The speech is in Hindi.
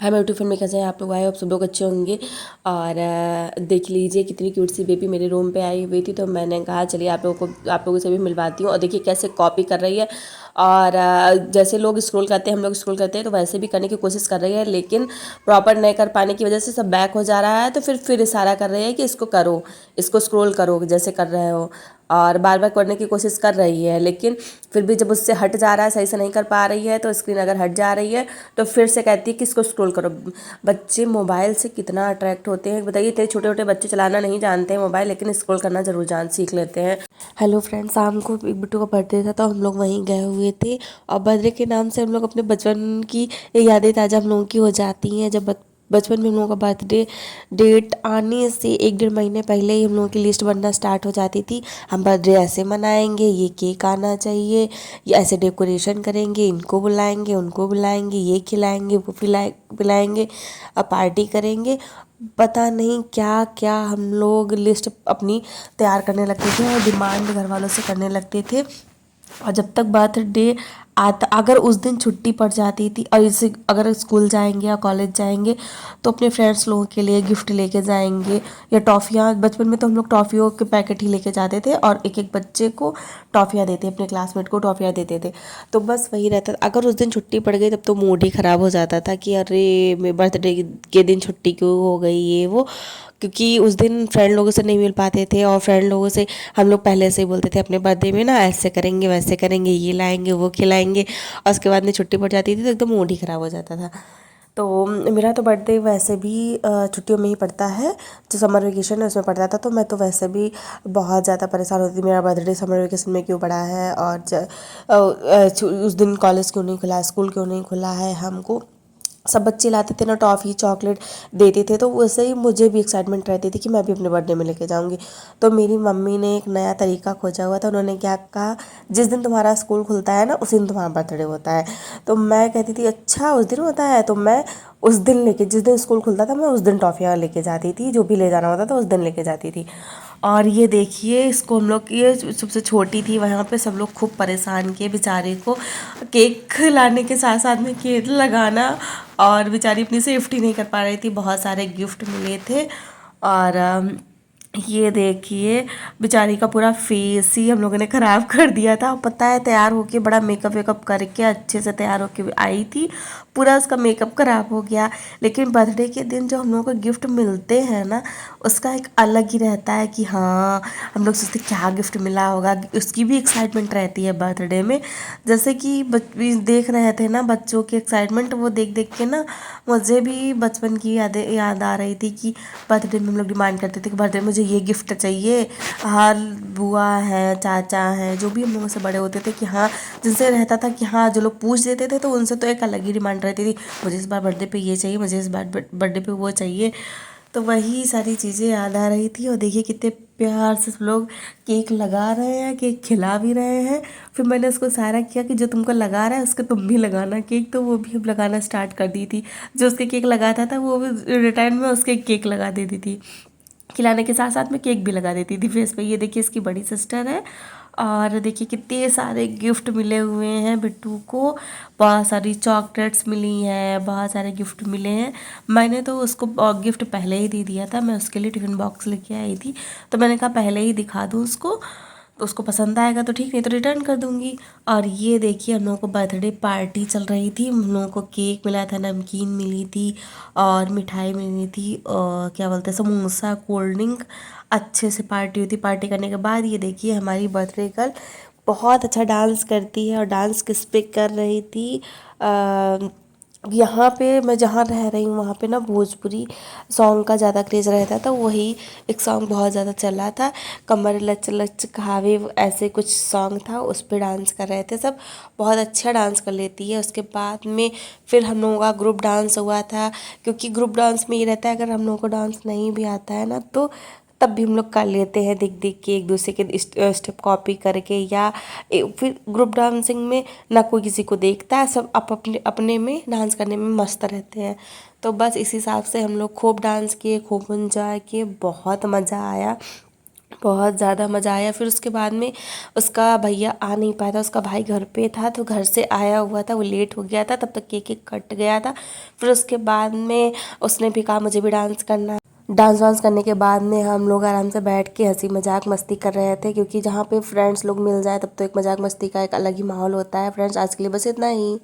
हाय मेरे टिफिन में कैसे हैं आप लोग आए हो, आप सब लोग अच्छे होंगे। और देख लीजिए कितनी क्यूट सी बेबी मेरे रूम पे आई हुई थी, तो मैंने कहा चलिए आप लोगों से भी मिलवाती हूँ। और देखिए कैसे कॉपी कर रही है। और जैसे लोग स्क्रॉल करते हैं, हम लोग स्क्रॉल करते हैं, तो वैसे भी करने की कोशिश कर रही है, लेकिन प्रॉपर नहीं कर पाने की वजह से सब बैक हो जा रहा है। तो फिर इशारा कर रही है कि इसको करो, इसको स्क्रॉल करो जैसे कर रहे हो। और बार बार करने की कोशिश कर रही है, लेकिन फिर भी जब उससे हट जा रहा है, सही से नहीं कर पा रही है, तो स्क्रीन अगर हट जा रही है तो फिर से कहती है कि इसको स्क्रॉल करो। बच्चे मोबाइल से कितना अट्रैक्ट होते हैं बताइए। इतने छोटे छोटे बच्चे चलाना नहीं जानते हैं मोबाइल, लेकिन स्क्रॉल करना जरूर सीख लेते हैं। हेलो फ्रेंड्स, शाम को एक बिट्टू का बर्थडे था, तो हम लोग वहीं गए हुए थे। और बर्थडे के नाम से हम लोग अपने बचपन की यादें ताज़ा हम लोगों की हो जाती हैं। जब बचपन में हम लोगों का बर्थडे डेट आने से 1 डेढ़ महीने पहले ही हम लोगों की लिस्ट बनना स्टार्ट हो जाती थी। हम बर्थडे ऐसे मनाएंगे, ये केक आना चाहिए, ये ऐसे डेकोरेशन करेंगे, इनको बुलाएंगे, उनको बुलाएंगे, ये खिलाएंगे, वो पिलाएंगे, अब पार्टी करेंगे। पता नहीं क्या क्या हम लोग लिस्ट अपनी तैयार करने लगते थे और डिमांड घर वालों से करने लगते थे। और जब तक बर्थडे आता, अगर उस दिन छुट्टी पड़ जाती थी, और इसे अगर स्कूल जाएंगे या कॉलेज जाएंगे तो अपने फ्रेंड्स लोगों के लिए गिफ्ट लेके जाएंगे, या टॉफ़ियाँ। बचपन में तो हम लोग टॉफ़ियों के पैकेट ही लेके जाते थे, और एक एक बच्चे को टॉफ़ियाँ देते, अपने क्लासमेट को टॉफ़ियाँ देते थे। तो बस वही रहता था। अगर उस दिन छुट्टी पड़ गई तब तो मूड ही ख़राब हो जाता था कि अरे मेरे बर्थडे के दिन छुट्टी क्यों हो गई ये वो। क्योंकि उस दिन फ्रेंड लोगों से नहीं मिल पाते थे, और फ्रेंड लोगों से हम लोग पहले से ही बोलते थे अपने बर्थडे में ना ऐसे करेंगे वैसे करेंगे, ये लाएंगे वो खिलाएंगे, और उसके बाद में छुट्टी पड़ जाती थी तो एकदम मूड ही ख़राब हो जाता था। तो मेरा तो बर्थडे वैसे भी छुट्टियों में ही पड़ता है, जो समर वेकेशन है उसमें पड़ता था। तो मैं तो वैसे भी बहुत ज़्यादा परेशान होती थी, मेरा बर्थडे समर वेकेशन में क्यों पड़ा है, और उस दिन कॉलेज क्यों नहीं खुला, स्कूल क्यों नहीं खुला है। हमको सब बच्चे लाते थे ना टॉफ़ी चॉकलेट देते थे, तो वैसे ही मुझे भी एक्साइटमेंट रहती थी कि मैं भी अपने बर्थडे में लेके जाऊंगी। तो मेरी मम्मी ने एक नया तरीका खोजा हुआ था। उन्होंने क्या कहा, जिस दिन तुम्हारा स्कूल खुलता है ना उसी दिन तुम्हारा बर्थडे होता है। तो मैं कहती थी अच्छा उस दिन होता है, तो मैं उस दिन लेके, जिस दिन स्कूल खुलता था मैं उस दिन टॉफ़ियाँ लेके जाती थी, जो भी ले जाना होता था उस दिन लेके जाती थी। और ये देखिए इसको हम लोग, ये सबसे छोटी थी, वहाँ पे सब लोग खूब परेशान किए बेचारे को, केक लाने के साथ साथ में केक लगाना। और बेचारी अपनी सेफ्टी नहीं कर पा रही थी, बहुत सारे गिफ्ट मिले थे। और ये देखिए बेचारी का पूरा फेस ही हम लोगों ने ख़राब कर दिया था। पता है तैयार होके बड़ा मेकअप वेकअप करके अच्छे से तैयार होके आई थी, पूरा उसका मेकअप ख़राब हो गया। लेकिन बर्थडे के दिन जो हम लोगों को गिफ्ट मिलते हैं ना, उसका एक अलग ही रहता है कि हाँ, हम लोग सोचते क्या गिफ्ट मिला होगा, उसकी भी एक्साइटमेंट रहती है बर्थडे में। जैसे कि देख रहे थे ना बच्चों की एक्साइटमेंट, वो देख देख के ना मुझे भी बचपन की याद आ रही थी कि बर्थडे में हम लोग डिमांड करते थे कि बर्थडे में मुझे ये गिफ्ट चाहिए। हर बुआ है, चाचा है, जो भी हम लोगों से बड़े होते थे कि हाँ, जिनसे रहता था कि हाँ, जो लोग पूछ देते थे तो उनसे तो एक अलग ही डिमांड रहती थी, मुझे इस बार बर्थडे पे ये चाहिए, मुझे इस बार बर्थडे पे वो चाहिए। तो वही सारी चीज़ें याद आ रही थी। और देखिए कितने प्यार से सब लोग केक लगा रहे हैं, केक खिला भी रहे हैं। फिर मैंने उसको इशारा किया कि जो तुमको लगा रहा है उसको तुम भी लगाना केक, तो वो भी अब लगाना स्टार्ट कर दी थी। जो उसके केक लगाता था वो भी रिटर्न में उसके केक लगा देती थी, खिलाने के साथ साथ में केक भी लगा देती थी फेस पे। ये देखिए इसकी बड़ी सिस्टर है। और देखिए कितने सारे गिफ्ट मिले हुए हैं बिट्टू को, बहुत सारी चॉकलेट्स मिली हैं, बहुत सारे गिफ्ट मिले हैं। मैंने तो उसको गिफ्ट पहले ही दे दिया था, मैं उसके लिए टिफ़िन बॉक्स लेके आई थी, तो मैंने कहा पहले ही दिखा दूँ उसको, तो उसको पसंद आएगा तो ठीक, नहीं तो रिटर्न कर दूँगी। और ये देखिए हम लोगों को बर्थडे पार्टी चल रही थी, हम लोगों को केक मिला था, नमकीन मिली थी, और मिठाई मिली थी, और क्या बोलते हैं समोसा, कोल्ड ड्रिंक, अच्छे से पार्टी हुई थी। पार्टी करने के बाद ये देखिए हमारी बर्थडे गर्ल बहुत अच्छा डांस करती है, और डांस किस पे कर रही थी, यहाँ पे मैं जहाँ रह रही हूँ वहाँ पे ना भोजपुरी सॉन्ग का ज़्यादा क्रेज़ रहता था। वही एक सॉन्ग बहुत ज़्यादा चला था, कमर लच लच खावे, ऐसे कुछ सॉन्ग था, उस पर डांस कर रहे थे सब। बहुत अच्छा डांस कर लेती है। उसके बाद में फिर हम लोगों का ग्रुप डांस हुआ था, क्योंकि ग्रुप डांस में ये रहता है अगर हम लोगों को डांस नहीं भी आता है ना, तो तब भी हम लोग कर लेते हैं देख देख के, एक दूसरे के स्टेप कॉपी करके, या फिर ग्रुप डांसिंग में ना कोई किसी को देखता है, सब अपने अपने में डांस करने में मस्त रहते हैं। तो बस इस हिसाब से हम लोग खूब डांस किए, खूब इंजॉय किए, बहुत मज़ा आया। बहुत ज़्यादा मज़ा आया। फिर उसके बाद में उसका भैया आ नहीं पाया था, उसका भाई घर पे था तो घर से आया हुआ था, वो लेट हो गया था, तब तक केक केक कट गया था। फिर उसके बाद में उसने भी कहा मुझे भी डांस करना है। डांस वांस करने के बाद में हम लोग आराम से बैठ के हंसी मजाक मस्ती कर रहे थे, क्योंकि जहाँ पे फ्रेंड्स लोग मिल जाए तब तो एक मजाक मस्ती का एक अलग ही माहौल होता है। फ्रेंड्स, आज के लिए बस इतना ही।